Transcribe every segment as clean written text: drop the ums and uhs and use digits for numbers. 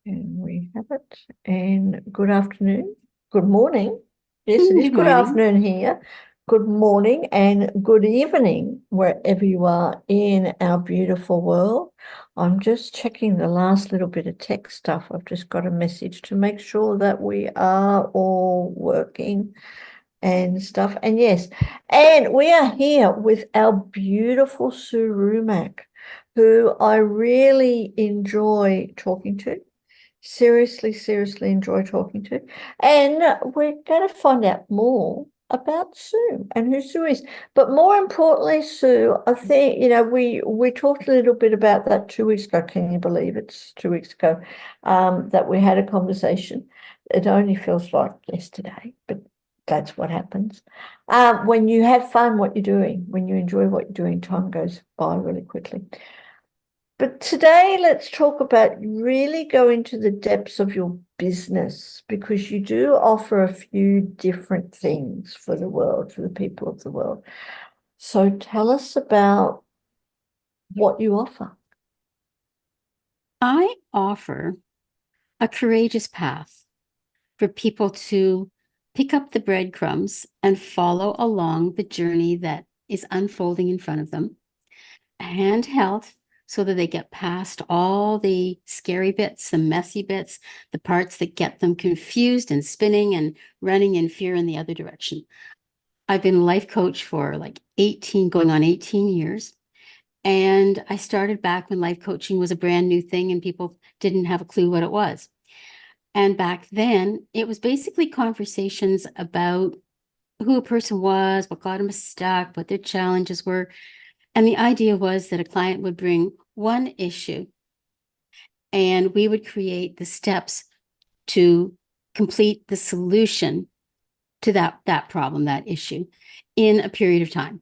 And we have it. And good afternoon, good morning. Yes, it is Good good morning. afternoon here. Good morning and good evening, wherever you are in our beautiful world. I'm just checking the last little bit of tech stuff. I've just got a message to make sure that we are all working and stuff. And yes, and we are here with our beautiful Sue Rumack, who I really enjoy talking to. Seriously enjoy talking to. And we're going to find out more about Sue and who Sue is. But more importantly, Sue, I think, we talked a little bit about that 2 weeks ago. Can you believe it's 2 weeks ago that we had a conversation? It only feels like yesterday, but that's what happens. When you have fun, what you're doing, when you enjoy what you're doing, time goes by really quickly. But today, let's talk about really go into the depths of your business because you do offer a few different things for the world, for the people of the world. So tell us about what you offer. I offer a courageous path for people to pick up the breadcrumbs and follow along the journey that is unfolding in front of them, handheld, so that they get past all the scary bits, the messy bits, the parts that get them confused and spinning and running in fear in the other direction. I've been life coach for like 18, going on 18 years. And I started back when life coaching was a brand new thing and people didn't have a clue what it was. And back then, it was basically conversations about who a person was, what got them stuck, what their challenges were. And the idea was that a client would bring one issue and we would create the steps to complete the solution to that problem, that issue, in a period of time.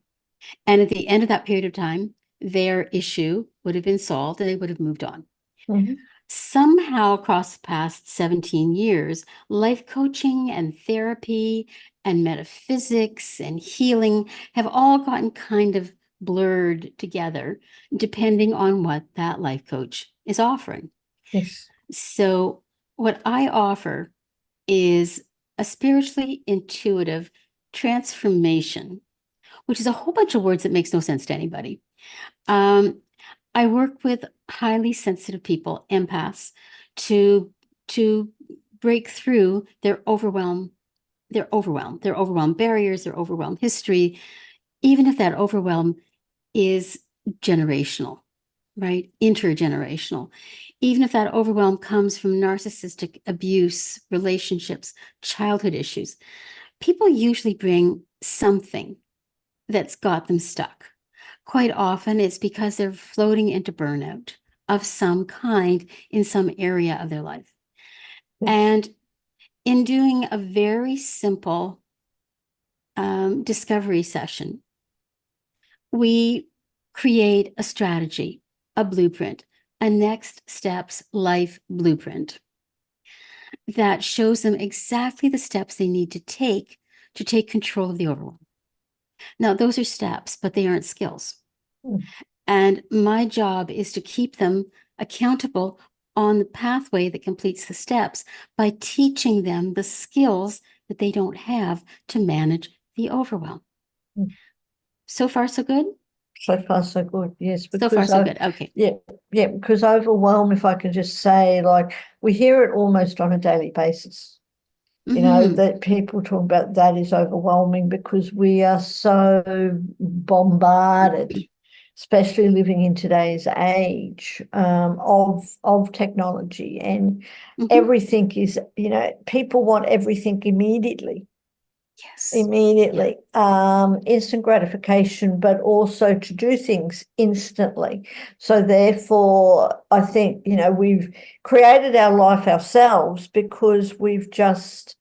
And at the end of that period of time, their issue would have been solved and they would have moved on. Mhm. Somehow, across the past 17 years, life coaching and therapy and metaphysics and healing have all gotten kind of blurred together, depending on what that life coach is offering. Yes. So, what I offer is a spiritually intuitive transformation, which is a whole bunch of words that makes no sense to anybody. Um, I work with highly sensitive people, empaths, to to break through their overwhelm barriers, their overwhelm history, even if that overwhelm is generational, right? Intergenerational. Even if that overwhelm comes from narcissistic abuse, relationships, childhood issues, people usually bring something that's got them stuck. Quite often, it's because they're floating into burnout of some kind in some area of their life. Yes. And in doing a very simple discovery session, we create a strategy, a blueprint, a next steps life blueprint that shows them exactly the steps they need to take control of the overwhelm. Now, those are steps, but they aren't skills. Mm. And my job is to keep them accountable on the pathway that completes the steps by teaching them the skills that they don't have to manage the overwhelm. Mm. So far, so good? So far, so good. Yes, So far, because so good. Okay. yeah, yeah, because overwhelm, if I can just say, like, we hear it almost on a daily basis. Hmm. That people talk about that is overwhelming because we are so bombarded, especially living in today's age of technology and Hmm. everything is, people want everything immediately Yes. Yeah. immediately, instant gratification, but also to do things instantly. So therefore, I think, we've created our life ourselves because we've just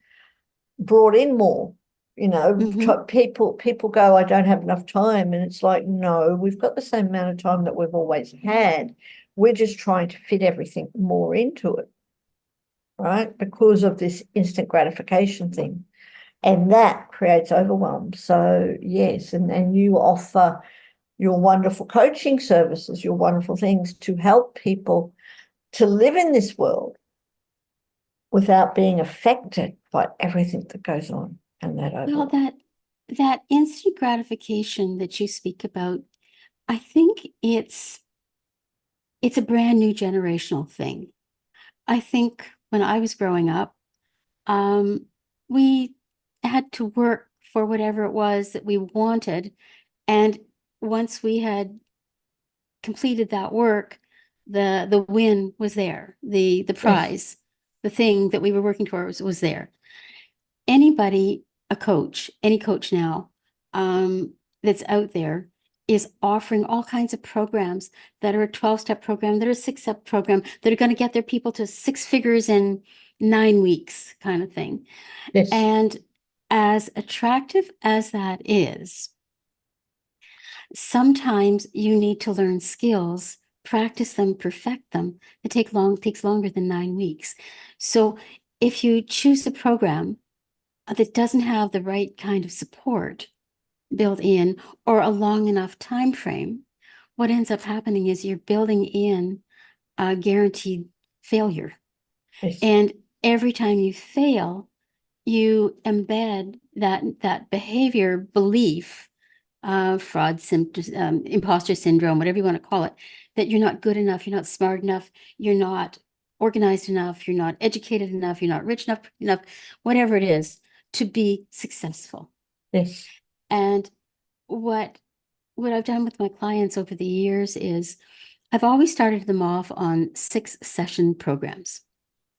brought in more. Hmm. People go, I don't have enough time. And it's like, no, we've got the same amount of time that we've always had. We're just trying to fit everything more into it, right? Because of this instant gratification thing. And that creates overwhelm. So yes, and you offer your wonderful coaching services, your wonderful things to help people to live in this world without being affected by everything that goes on and that Well, overwhelm. that instant gratification that you speak about, I think it's a brand new generational thing. I think when I was growing up, we had to work for whatever it was that we wanted. And once we had completed that work, the win was there, the Yes, prize, the thing that we were working towards was there. Anybody, a coach, any coach now, that's out there is offering all kinds of programs that are a 12-step program, that are a 6-step program, that are going to get their people to 6 figures in 9 weeks, kind of thing. yes, And as attractive as that is, sometimes you need to learn skills, practice them, perfect them. It takes longer than 9 weeks. So if you choose a program that doesn't have the right kind of support built in or a long enough time frame, what ends up happening is you're building in a guaranteed failure. yes, And every time you fail, you embed that behavior belief, fraud symptoms, imposter syndrome, whatever you want to call it, that you're not good enough, you're not smart enough, you're not organized enough, you're not educated enough, you're not rich enough, whatever it is, to be successful. yes. And what what I've done with my clients over the years is I've always started them off on 6-session programs,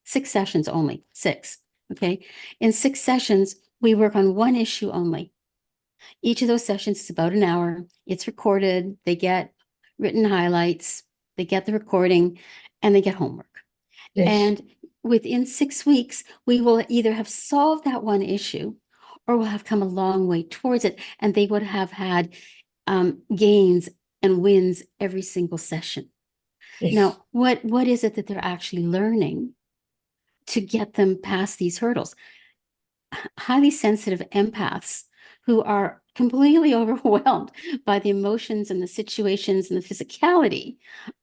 6 sessions only, 6. Okay. In 6 sessions, we work on one issue only. Each of those sessions is about an hour. It's recorded. They get written highlights, they get the recording, and they get homework. Yes, And within 6 weeks, we will either have solved that one issue or we'll have come a long way towards it. And they would have had gains and wins every single session. yes. Now, what is it that they're actually learning to get them past these hurdles? Highly sensitive empaths who are completely overwhelmed by the emotions and the situations and the physicality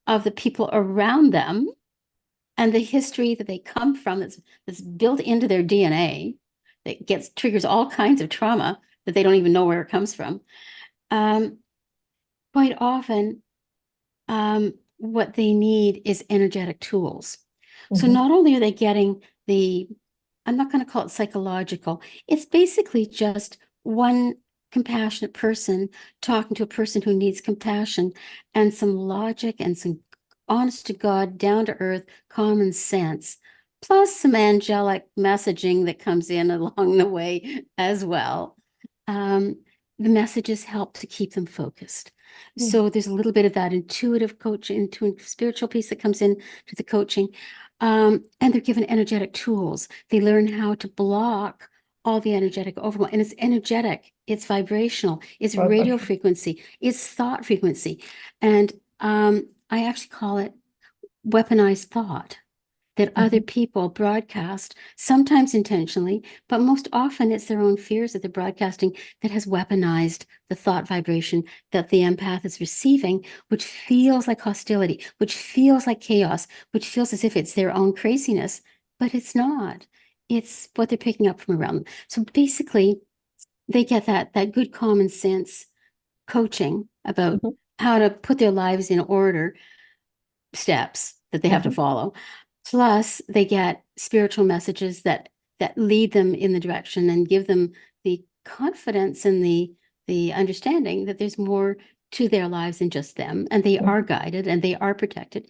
of the people around them and the history that they come from that's built into their DNA that triggers all kinds of trauma that they don't even know where it comes from. Um, Quite often, what they need is energetic tools. So Mm-hmm. not only are they getting I'm not going to call it psychological, it's basically just one compassionate person talking to a person who needs compassion and some logic and some honest to God, down to earth, common sense, plus some angelic messaging that comes in along the way as well. Um, the messages help to keep them focused. So there's a little bit of that intuitive coaching, intuitive spiritual piece that comes in to the coaching. And they're given energetic tools. They learn how to block all the energetic overwhelm. And it's energetic, it's vibrational, it's radio Vibration. frequency, it's thought frequency. And I actually call it weaponized thought that other Mm-hmm. people broadcast, sometimes intentionally, but most often it's their own fears that they're broadcasting that has weaponized the thought vibration that the empath is receiving, which feels like hostility, which feels like chaos, which feels as if it's their own craziness, but it's not. It's what they're picking up from around them. So basically, they get that good common sense coaching about Mm-hmm. how to put their lives in order, steps that they have to Mm-hmm. follow. Plus, they get spiritual messages that lead them in the direction and give them the confidence and the understanding that there's more to their lives than just them, and they are Mm-hmm. guided and they are protected.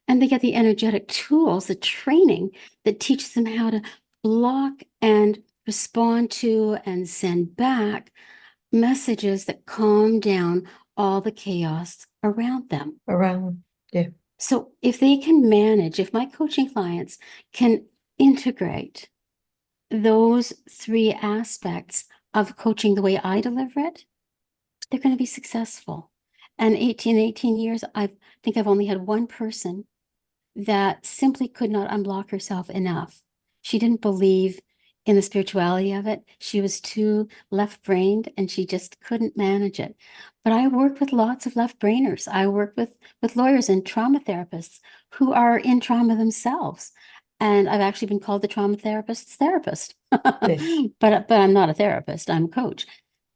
And they get the energetic tools, the training that teaches them how to block and respond to and send back messages that calm down all the chaos around them. Around, yeah. So if they can manage, if my coaching clients can integrate those 3 aspects of coaching the way I deliver it, they're going to be successful. And 18 years, I think I've only had one person that simply could not unblock herself enough. She didn't believe in the spirituality of it. She was too left-brained and she just couldn't manage it. But I work with lots of left-brainers. I work with lawyers and trauma therapists who are in trauma themselves. And I've actually been called the trauma therapist's therapist. Yes. But I'm not a therapist, I'm a coach.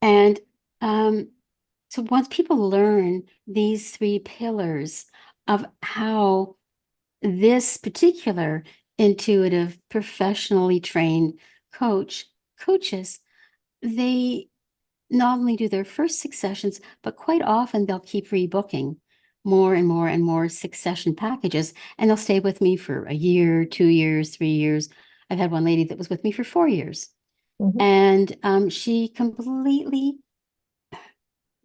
And so once people learn these three pillars of how this particular intuitive, professionally trained coaches, they not only do their first 6 sessions, but quite often they'll keep rebooking more and more and more 6 session packages, and they'll stay with me for a year, 2 years, 3 years. I've had one lady that was with me for 4 years, Mhm. and she completely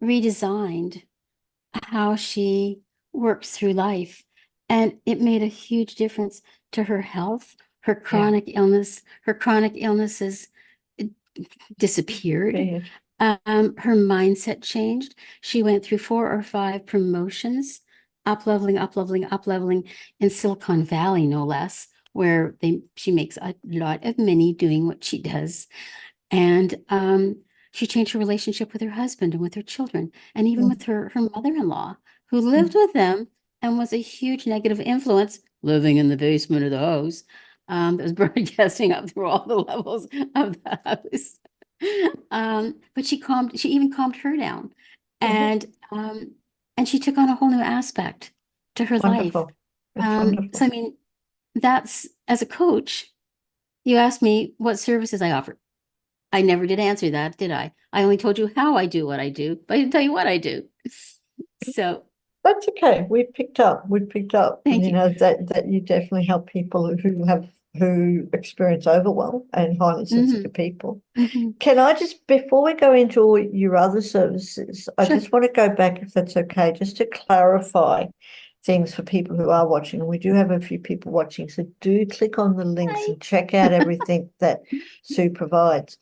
redesigned how she works through life. And it made a huge difference to her health, Yeah. her chronic illnesses disappeared. Weird. Her mindset changed. She went through 4 or 5 promotions, up leveling, up leveling, up leveling in Silicon Valley, no less, where she makes a lot of money doing what she does. And she changed her relationship with her husband and with her children, and even Mm, with her mother-in-law, who lived mm. with them and was a huge negative influence, living in the basement of the house, that was broadcasting up through all the levels of the house. But she even calmed her down, Mhm. and she took on a whole new aspect to her life. Wonderful. It's So wonderful. I mean, that's as a coach, you asked me what services I offer. I never did answer that, did I? I only told you how I do what I do, but I didn't tell you what I do. So That's okay. We picked up. We picked up, thank you. that you definitely help people who experience overwhelm and highly Hmm. sensitive people. Hmm. Can I just, before we go into all your other services, I Sure. just want to go back, if that's okay, just to clarify things for people who are watching. And we do have a few people watching, so do click on the links Hi. and check out everything that Sue provides.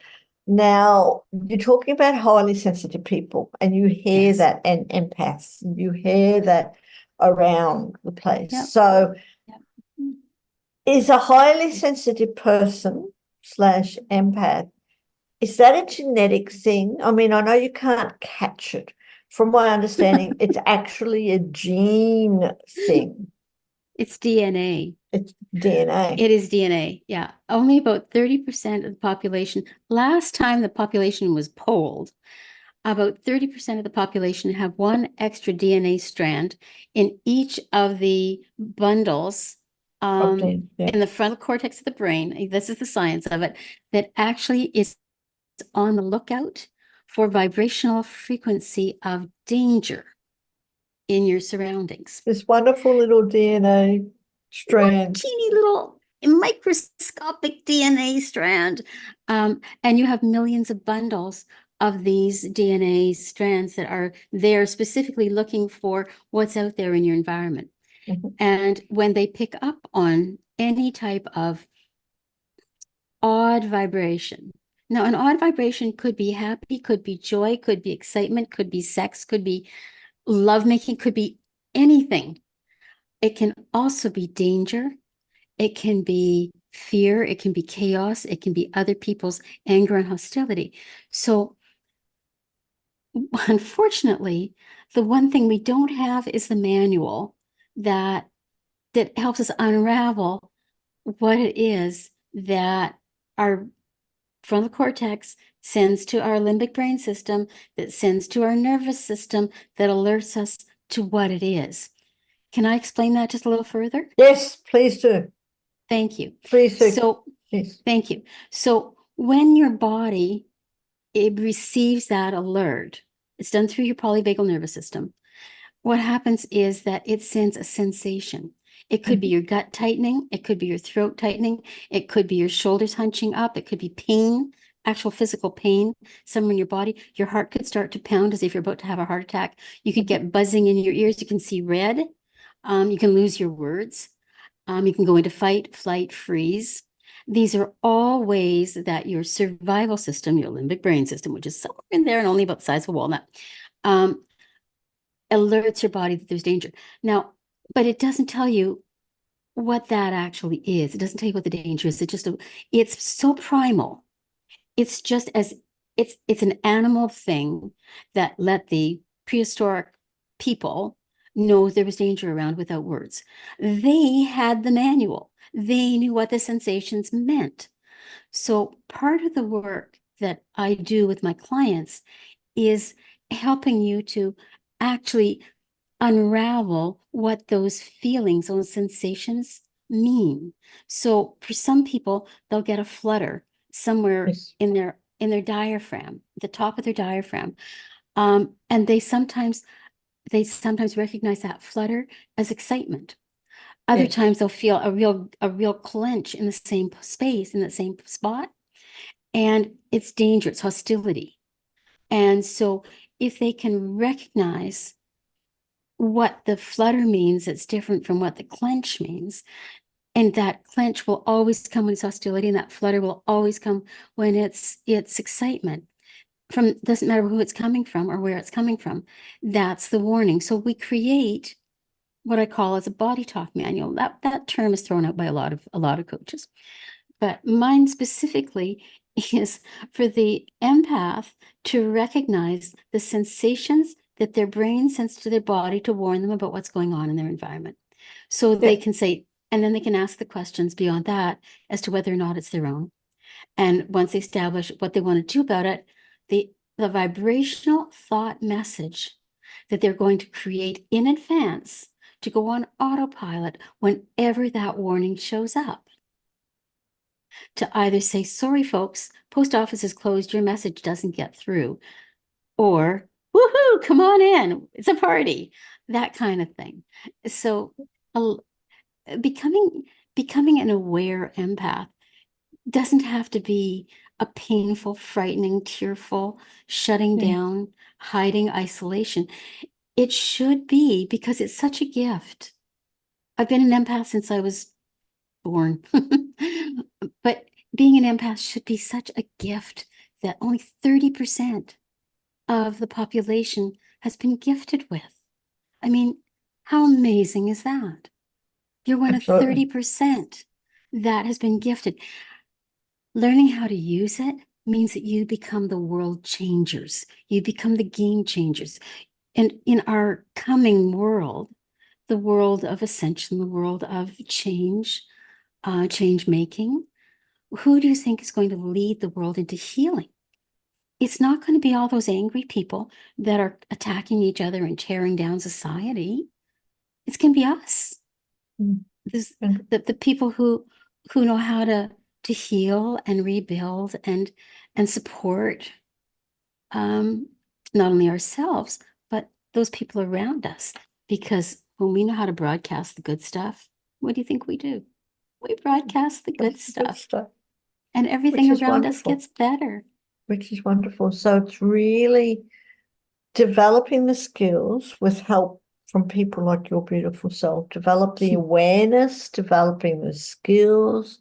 Now, you're talking about highly sensitive people, and you hear Yes. that, and empaths, you hear that around the place. Yep. So, Yep. is a highly sensitive person slash empath, is that a genetic thing? I mean, I know you can't catch it. From my understanding, it's actually a gene thing. It's DNA. It's DNA. It is DNA. Yeah. Only about 30% of the population, last time the population was polled, about 30% of the population have one extra DNA strand in each of the bundles Yeah. in the frontal cortex of the brain. This is the science of it, that actually is on the lookout for vibrational frequency of danger in your surroundings. This wonderful little DNA strands. Teeny little microscopic DNA strand. And you have millions of bundles of these DNA strands that are there specifically looking for what's out there in your environment. Mhm. And when they pick up on any type of odd vibration, now an odd vibration could be happy, could be joy, could be excitement, could be sex, could be lovemaking, could be anything. It can also be danger. It can be fear, it can be chaos, it can be other people's anger and hostility. So, unfortunately, the one thing we don't have is the manual that helps us unravel what it is that our frontal cortex sends to our limbic brain system, that sends to our nervous system, that alerts us to what it is. Can I explain that just a little further? Yes, please do. Thank you. Please do. So, Yes. thank you. So when your body it receives that alert, it's done through your polyvagal nervous system. What happens is that it sends a sensation. It could be Mhm. your gut tightening, it could be your throat tightening, it could be your shoulders hunching up, it could be pain, actual physical pain somewhere in your body. Your heart could start to pound as if you're about to have a heart attack. You could Mhm. get buzzing in your ears. You can see red. You can lose your words. You can go into fight, flight, freeze. These are all ways that your survival system, your limbic brain system, which is somewhere in there and only about the size of a walnut, um, alerts your body that there's danger. Now, but it doesn't tell you what that actually is. It doesn't tell you what the danger is. It's so primal. It's just as it's an animal thing that let the prehistoric people know there was danger around without words. They had the manual. they knew what the sensations meant. So part of the work that I do with my clients is helping you to actually unravel what those feelings, those sensations mean. So for some people, they'll get a flutter somewhere Yes. in their diaphragm, the top of their diaphragm. And they sometimes recognize that flutter as excitement. Other Yes. times they'll feel a real clench in the same space, in that same spot. And it's danger, it's hostility. And so if they can recognize what the flutter means, it's different from what the clench means. And that clench will always come when it's hostility, and that flutter will always come when it's excitement. From doesn't matter who it's coming from or where it's coming from. That's the warning. So we create what I call as a body talk manual. That term is thrown out by a lot of coaches. But mine specifically is for the empath to recognize the sensations that their brain sends to their body to warn them about what's going on in their environment. So they Yeah. can say, and then they can ask the questions beyond that as to whether or not it's their own. And once they establish what they want to do about it, the vibrational thought message that they're going to create in advance to go on autopilot whenever that warning shows up, to either say, sorry, folks, post office is closed, your message doesn't get through, or woohoo, come on in, it's a party, that kind of thing. So uh, becoming becoming an aware empath doesn't have to be a painful, frightening, tearful, shutting Yeah. down, hiding, isolation. It should be because it's such a gift. I've been an empath since I was born. But being an empath should be such a gift that only 30% of the population has been gifted with. I mean, how amazing is that? You're one of Absolutely. 30% that has been gifted. Learning how to use it means that you become the world changers. You become the game changers. And in our coming world, the world of ascension, the world of change, change making, who do you think is going to lead the world into healing? It's not going to be all those angry people that are attacking each other and tearing down society. It's going to be us. Mm. This, And the people who know how to heal and rebuild and support um, not only ourselves, but those people around us. Because when we know how to broadcast the good stuff, what do you think we do? We broadcast the good that's the good stuff, stuff, and which everything is around us wonderful, gets better. which is wonderful. So it's really developing the skills with help from people like your beautiful self, develop the awareness, developing the skills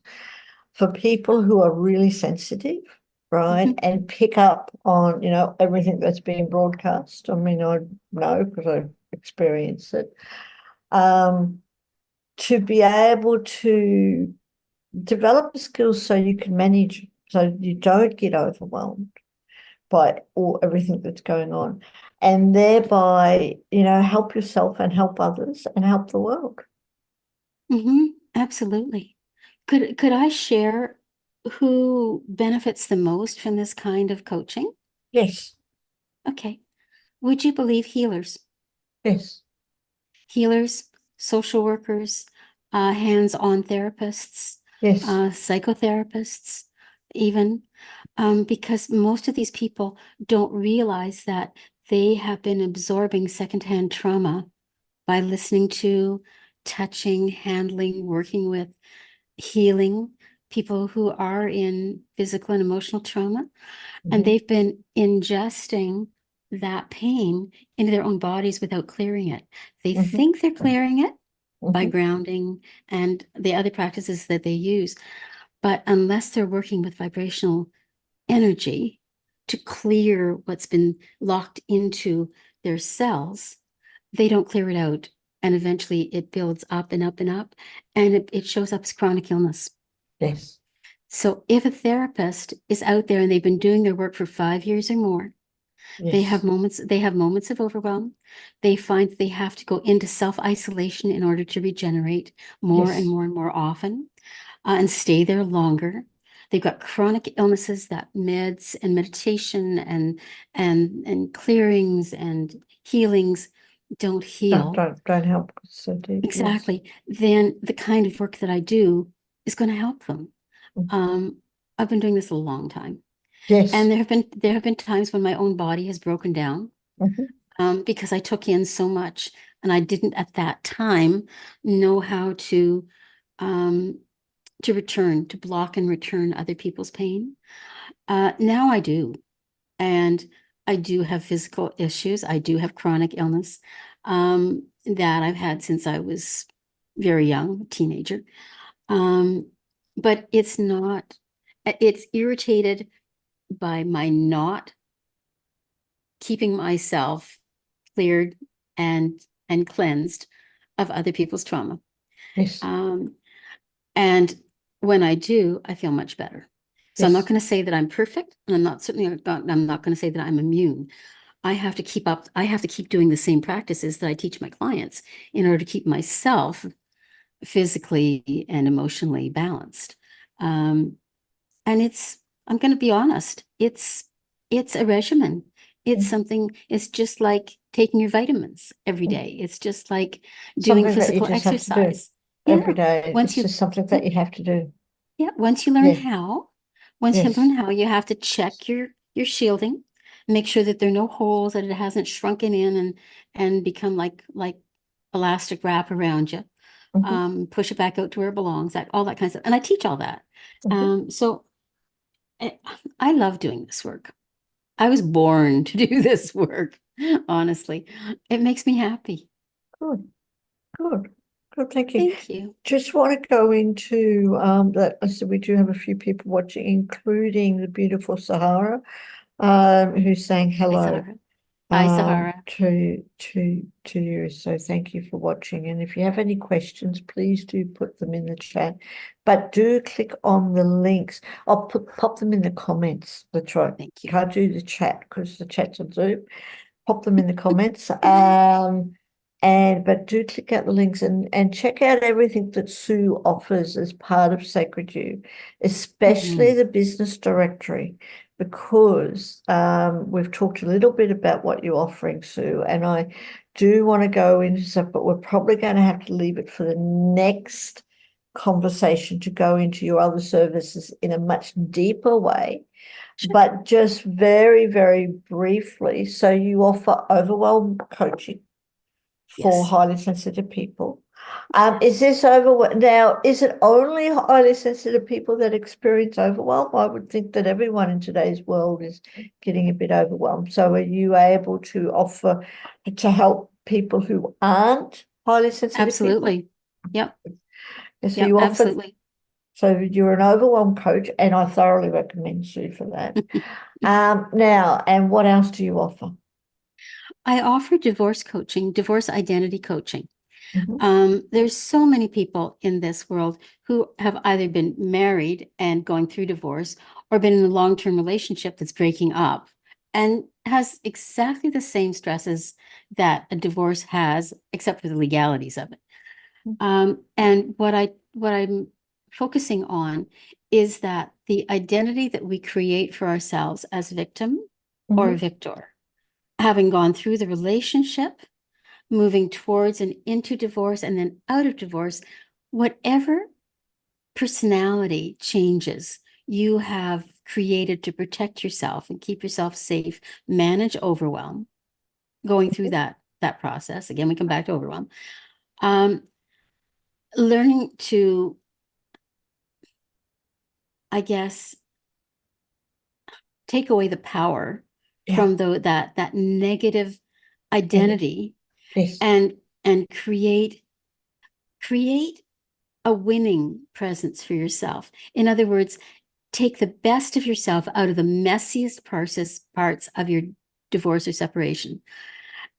for people who are really sensitive, right? And pick up on, everything that's being broadcast. I mean, I know because I've experienced it. To be able to develop the skills so you can manage, so you don't get overwhelmed by all everything that's going on, and thereby, help yourself and help others and help the world. Absolutely. Could I share who benefits the most from this kind of coaching? Yes, Okay. Would you believe healers? yes, Healers, social workers, hands-on therapists, yes. psychotherapists, even, because most of these people don't realize that they have been absorbing secondhand trauma by listening to, touching, handling, working with, healing people who are in physical and emotional trauma. And Mhm, they've been ingesting that pain into their own bodies without clearing it. They mhm, think they're clearing it by mhm. grounding and the other practices that they use. But unless they're working with vibrational energy to clear what's been locked into their cells, they don't clear it out. And eventually it builds up and up and up, and it shows up as chronic illness. Yes, So if a therapist is out there and they've been doing their work for 5 years or more, yes, they have moments of overwhelm. They find that they have to go into self-isolation in order to regenerate more and yes, more and more often. and stay there longer. They've got chronic illnesses that meds and meditation and clearings and healings don't Don't, heal. don't help so deep. Yes. Exactly. Then the kind of work that I do is going to help them. Mhm. Um, I've been doing this a long time. And Yes. there have been times when my own body has broken down Mhm. because I took in so much and I didn't at that time know how um, to return, to block and return other people's pain. Now I do. And I do have physical issues. I do have chronic illness that I've had since I was very young, teenager. Um, but it's irritated by my not keeping myself cleared and and cleansed of other people's trauma. Yes. Um, and when I do, I feel much better. So I'm not Yes. going to say that I'm perfect, and I'm not going to say that I'm immune. I have to keep up. I have to keep doing the same practices that I teach my clients in order to keep myself physically and emotionally balanced. Um, and I'm going to be honest, it's a regimen. It's Mm. something, it's just like taking your vitamins every day. It's just like doing Something that you physical just have to do exercise. every Yeah. day. Once It's you, just something yeah, that you have to do. yeah, Yes. once you learn Yes. how, you have to check your shielding, make sure that there are no holes, that it hasn't shrunken in and become like elastic wrap around you. Mhm. Push it back out to where it belongs, that all that kind of stuff. And I teach all that. Mhm. So I I love doing this work. I was born to do this work, honestly. It makes me happy. Good. Good. Good. Thank you. Thank you. Just want to go into that. So we do have a few people watching, including the beautiful Sahara, who's saying Hi, hello. Sahara. Hi, Sahara. To you. So thank you for watching. And if you have any questions, please do put them in the chat. But do click on the links. I'll pop them in the comments. That's right. Thank you. Can't do the chat because the chat's on Zoom. Pop them in the comments. And but do click out the links and check out everything that Sue offers as part of Sacred You, especially Mhm. the business directory, because we've talked a little bit about what you're offering, Sue, and I do want to go into stuff, but we're probably going to have to leave it for the next conversation to go into your other services in a much deeper way. Sure. But just very, very briefly, so you offer overwhelm coaching for Yes. highly sensitive people. Is this overwhelm now? Is it only highly sensitive people that experience overwhelm? I would think that everyone in today's world is getting a bit overwhelmed. So, are you able to offer to help people who aren't highly sensitive people? Absolutely. Yep. And so Yep. you offer. Absolutely. So you're an overwhelm coach, and I thoroughly recommend Sue for that. Now, and what else do you offer? I offer divorce coaching, divorce identity coaching. Mhm. There's so many people in this world who have either been married and going through divorce or been in a long-term relationship that's breaking up and has exactly the same stresses that a divorce has, except for the legalities of it. And what I'm focusing on is that the identity that we create for ourselves as victim or Mhm. victor, having gone through the relationship, moving towards and into divorce and then out of divorce, whatever personality changes you have created to protect yourself and keep yourself safe, manage overwhelm, going through that process. Again, we come back to overwhelm. Um, Learning to, I guess, take away the power Yeah. from that negative Negative. identity Yes. and create a winning presence for yourself. In other words, take the best of yourself out of the messiest parts of your divorce or separation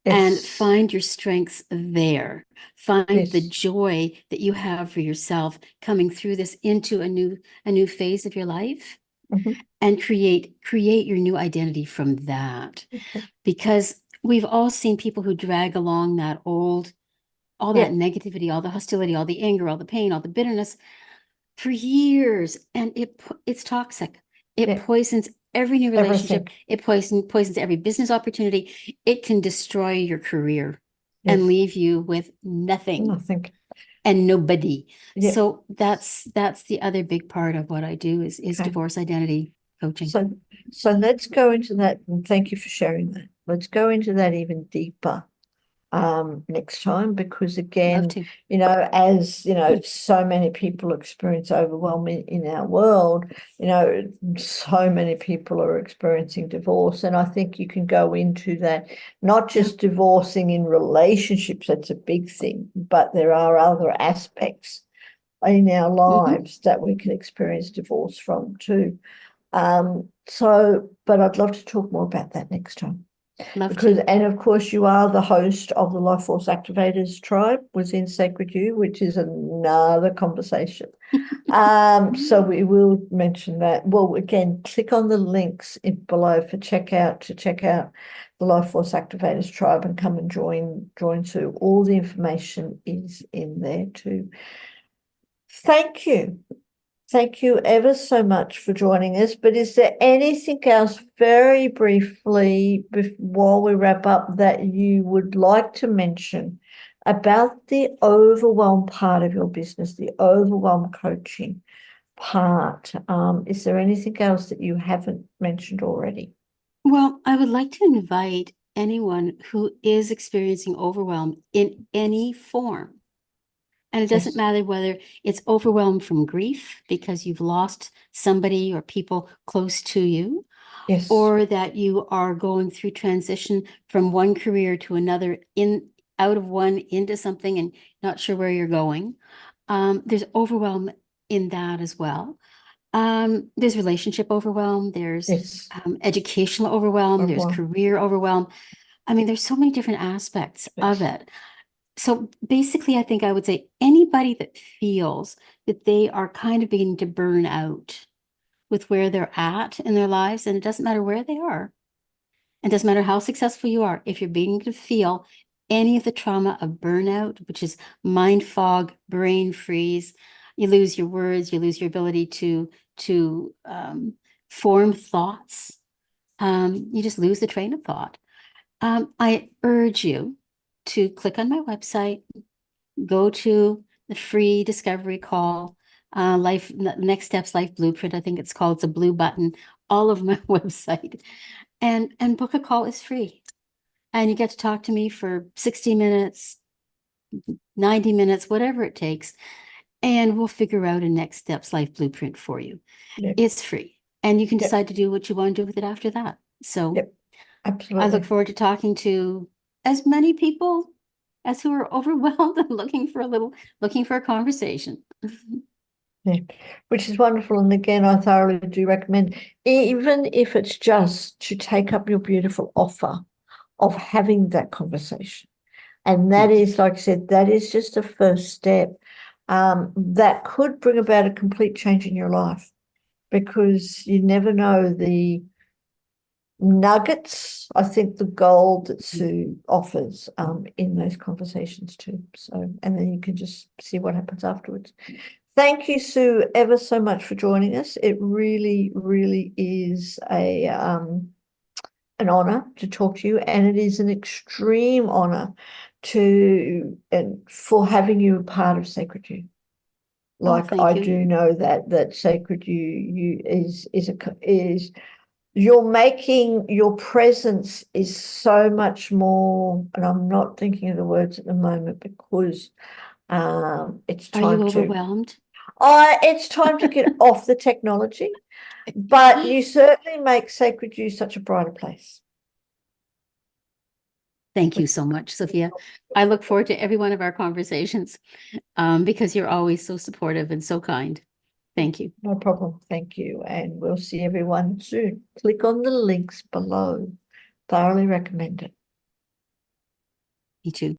and Yes. find your strengths there. Find the Yes. joy that you have for yourself coming through this into a new phase of your life Mhm. and create your new identity from that. Okay. Because we've all seen people who drag along all that Yeah. negativity, all the hostility, all the anger, all the pain, all the bitterness for years, and it's toxic. It Yeah, poisons every new relationship. everything. It poisons every business opportunity. It can destroy your career and Yes, leave you with nothing nothing. and nobody. Yeah. So that's the other big part of what I do is Okay. divorce identity coaching. So let's go into that, and thank you for sharing that. Let's go into that even deeper next time, because Love again, to. as so many people experience overwhelm in our world, so many people are experiencing divorce, and I think you can go into that, not Yeah. just divorcing in relationships, that's a big thing, but there are other aspects in our Mhm. lives that we can experience divorce from too. But I'd love to talk more about that next time. Love Because, to. and of course, you are the host of the Life Force Activators Tribe within Sacred You, which is another conversation. So we will mention that. Well, again, click on the links below for to check out the Life Force Activators Tribe and come and join Sue. All the information is in there too. Thank you. Thank you ever so much for joining us. But is there anything else, very briefly, while we wrap up, that you would like to mention about the overwhelm part of your business, the overwhelm coaching part? Is there anything else that you haven't mentioned already? Well, I would like to invite anyone who is experiencing overwhelm in any form. And it doesn't Yes. matter whether it's overwhelmed from grief because you've lost somebody or people close to you, Yes. or that you are going through transition from one career to another, out of one into something and not sure where you're going. There's overwhelm in that as well. There's relationship overwhelm, there's Yes. educational overwhelm, there's Overwhelm. career overwhelm. I mean, there's so many different aspects of Yes. it. So basically, I think I would say anybody that feels that they are kind of beginning to burn out with where they're at in their lives, and it doesn't matter where they are, it doesn't matter how successful you are, if you're beginning to feel any of the trauma of burnout, which is mind fog, brain freeze, you lose your words, you lose your ability to form thoughts. You just lose the train of thought. I urge you to click on my website, go to the free discovery call, next steps life blueprint. I think it's called. It's a blue button all over my website, and book a call is free, and you get to talk to me for 60 minutes, 90 minutes, whatever it takes, and we'll figure out a next steps life blueprint for you. Yep. It's free, and you can Yep. decide to do what you want to do with it after that. So Yep. I look Absolutely. forward to talking to as many people as who are overwhelmed and looking for a conversation. Yeah, which is wonderful. And again, I thoroughly do recommend, even if it's just to take up your beautiful offer of having that conversation. And that Yes. is, like I said, that is just a first step that could bring about a complete change in your life, because you never know the nuggets, I think the gold that Sue offers in those conversations too. So, and then you can just see what happens afterwards. Thank you, Sue, ever so much for joining us. It really, really is an honor to talk to you, and it is an extreme honor for having you a part of Sacred You. Oh, Like, I thank you. do know that Sacred You is you're making your presence is so much more, and I'm not thinking of the words at the moment because it's Are you time to overwhelmed? get off the technology, but you certainly make Sacred You such a brighter place. Thank you so much, Sophia. I look forward to every one of our conversations because you're always so supportive and so kind. Thank you. No problem. Thank you. And we'll see everyone soon. Click on the links below. Thoroughly recommend it. Me too.